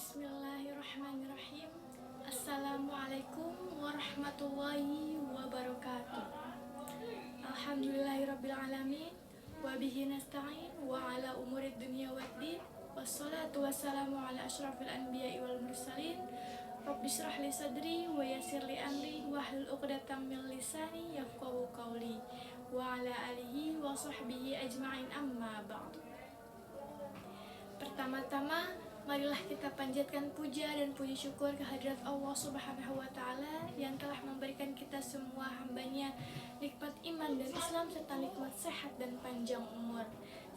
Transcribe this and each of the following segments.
Bismillahirrahmanirrahim. Assalamualaikum warahmatullahi wabarakatuh. Alhamdulillahirrabbilalamin. Wabihi nasta'in wa ala umurid dunia waddin. Wassalatu wassalamu ala ashrafil anbiya'i wal mursalin. Rabbi shrah li sadri wa yassir li amri wahlul 'uqdatam min lisani yafqahu qawli. Wa ala alihi wa sahbihi ajma'in, amma ba'du. Pertama-tama, marilah kita panjatkan puja dan puji syukur kehadirat Allah Subhanahu wa Ta'ala yang telah memberikan kita semua hambanya nikmat iman dan Islam serta nikmat sehat dan panjang umur,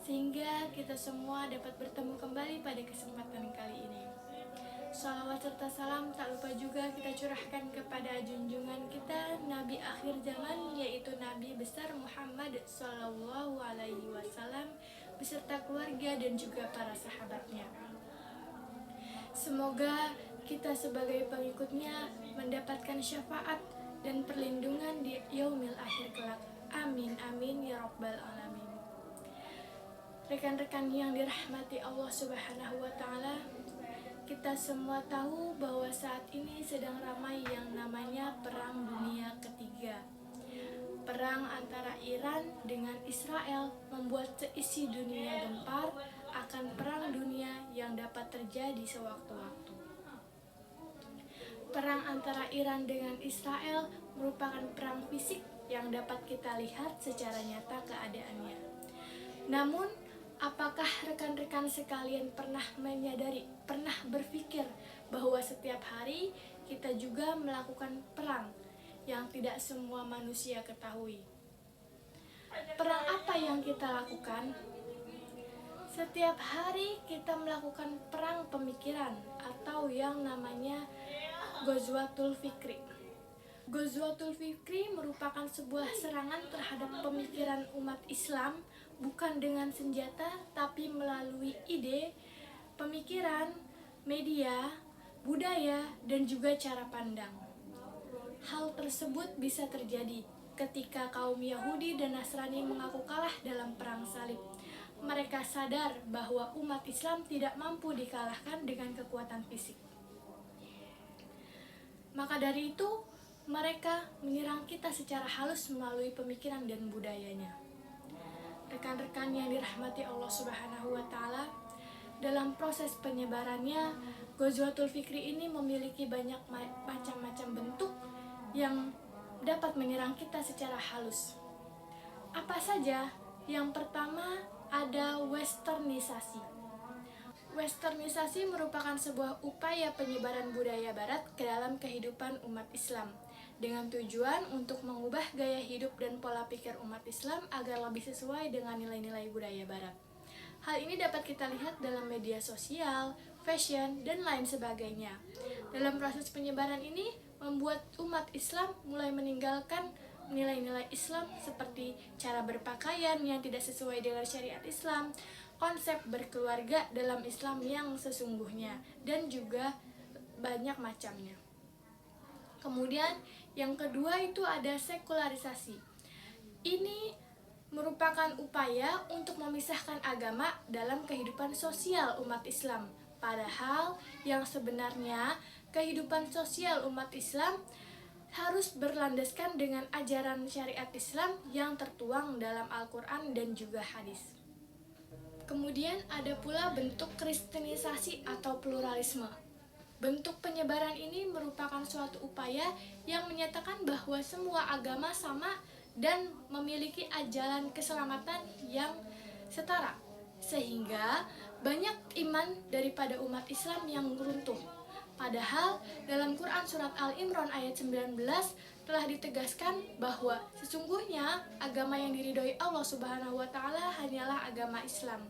sehingga kita semua dapat bertemu kembali pada kesempatan kali ini. Salawat serta salam tak lupa juga kita curahkan kepada junjungan kita Nabi akhir zaman, yaitu Nabi besar Muhammad Sallallahu Alaihi Wasallam beserta keluarga dan juga para sahabatnya. Semoga kita sebagai pengikutnya mendapatkan syafaat dan perlindungan di yaumil akhir kelak. Amin amin ya rabbal alamin. Rekan-rekan yang dirahmati Allah Subhanahu wa Ta'ala, kita semua tahu bahwa saat ini sedang ramai yang namanya Perang Dunia Ketiga. Perang antara Iran dengan Israel membuat seisi dunia gempar akan perang dunia yang dapat terjadi sewaktu-waktu. Perang antara Iran dengan Israel merupakan perang fisik yang dapat kita lihat secara nyata keadaannya. Namun, apakah rekan-rekan sekalian pernah menyadari, pernah berpikir bahwa setiap hari kita juga melakukan perang yang tidak semua manusia ketahui? Perang apa yang kita lakukan? Setiap hari kita melakukan perang pemikiran atau yang namanya Ghazwatul Fikri. Ghazwatul Fikri merupakan sebuah serangan terhadap pemikiran umat Islam, bukan dengan senjata tapi melalui ide, pemikiran, media, budaya, dan juga cara pandang. Hal tersebut bisa terjadi ketika kaum Yahudi dan Nasrani mengaku kalah dalam perang salib. Mereka sadar bahwa umat Islam tidak mampu dikalahkan dengan kekuatan fisik. Maka dari itu, mereka menyerang kita secara halus melalui pemikiran dan budayanya. Rekan-rekan yang dirahmati Allah Subhanahu wa Ta'ala, dalam proses penyebarannya, Ghazwatul Fikri ini memiliki banyak macam-macam bentuk yang dapat menyerang kita secara halus. Apa saja? Yang pertama ada westernisasi. Westernisasi merupakan sebuah upaya penyebaran budaya barat ke dalam kehidupan umat Islam dengan tujuan untuk mengubah gaya hidup dan pola pikir umat Islam agar lebih sesuai dengan nilai-nilai budaya barat. Hal ini dapat kita lihat dalam media sosial, fashion, dan lain sebagainya. Dalam proses penyebaran ini membuat umat Islam mulai meninggalkan nilai-nilai Islam seperti cara berpakaian yang tidak sesuai dengan syariat Islam, konsep berkeluarga dalam Islam yang sesungguhnya, dan juga banyak macamnya. Kemudian yang kedua itu ada sekularisasi. Ini merupakan upaya untuk memisahkan agama dalam kehidupan sosial umat Islam. Padahal yang sebenarnya kehidupan sosial umat Islam harus berlandaskan dengan ajaran syariat Islam yang tertuang dalam Al-Quran dan juga hadis. Kemudian ada pula bentuk kristenisasi atau pluralisme. Bentuk penyebaran ini merupakan suatu upaya yang menyatakan bahwa semua agama sama dan memiliki ajaran keselamatan yang setara, sehingga banyak iman daripada umat Islam yang runtuh. Padahal dalam Quran surat Al-Imran ayat 19 telah ditegaskan bahwa sesungguhnya agama yang diridhoi Allah Subhanahu wa Ta'ala hanyalah agama Islam.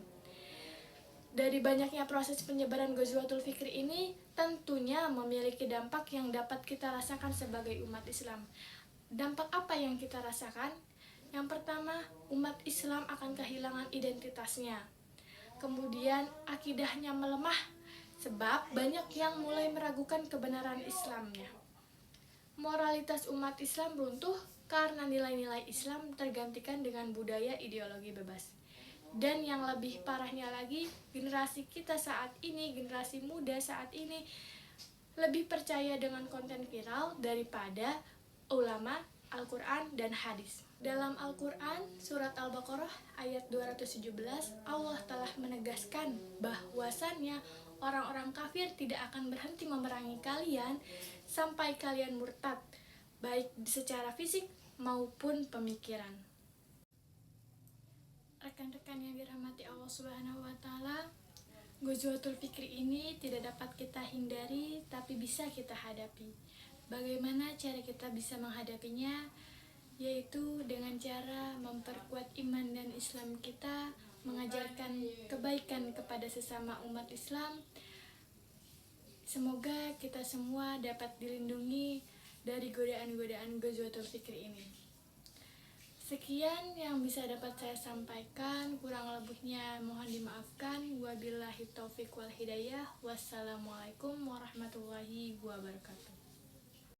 Dari banyaknya proses penyebaran Ghazwatul Fikri ini tentunya memiliki dampak yang dapat kita rasakan sebagai umat Islam. Dampak apa yang kita rasakan? Yang pertama, umat Islam akan kehilangan identitasnya. Kemudian akidahnya melemah sebab banyak yang mulai meragukan kebenaran Islamnya. Moralitas umat Islam runtuh karena nilai-nilai Islam tergantikan dengan budaya ideologi bebas. Dan yang lebih parahnya lagi, generasi kita saat ini, generasi muda saat ini lebih percaya dengan konten viral daripada ulama, Al-Quran, dan hadis. Dalam Al-Quran, surat Al-Baqarah ayat 217, Allah telah menegaskan bahwasannya orang-orang kafir tidak akan berhenti memerangi kalian sampai kalian murtad, baik secara fisik maupun pemikiran. Rekan-rekan yang dirahmati Allah Subhanahu wa Ta'ala, Ghazwatul Fikri ini tidak dapat kita hindari, tapi bisa kita hadapi. Bagaimana cara kita bisa menghadapinya? Yaitu dengan cara memperkuat iman dan Islam kita, mengajarkan kebaikan kepada sesama umat Islam. Semoga kita semua dapat dilindungi dari godaan-godaan Ghazwatul Fikri ini. Sekian yang bisa dapat saya sampaikan, kurang lebihnya mohon dimaafkan. Wabillahi taufiq wal hidayah. Wassalamualaikum warahmatullahi wabarakatuh.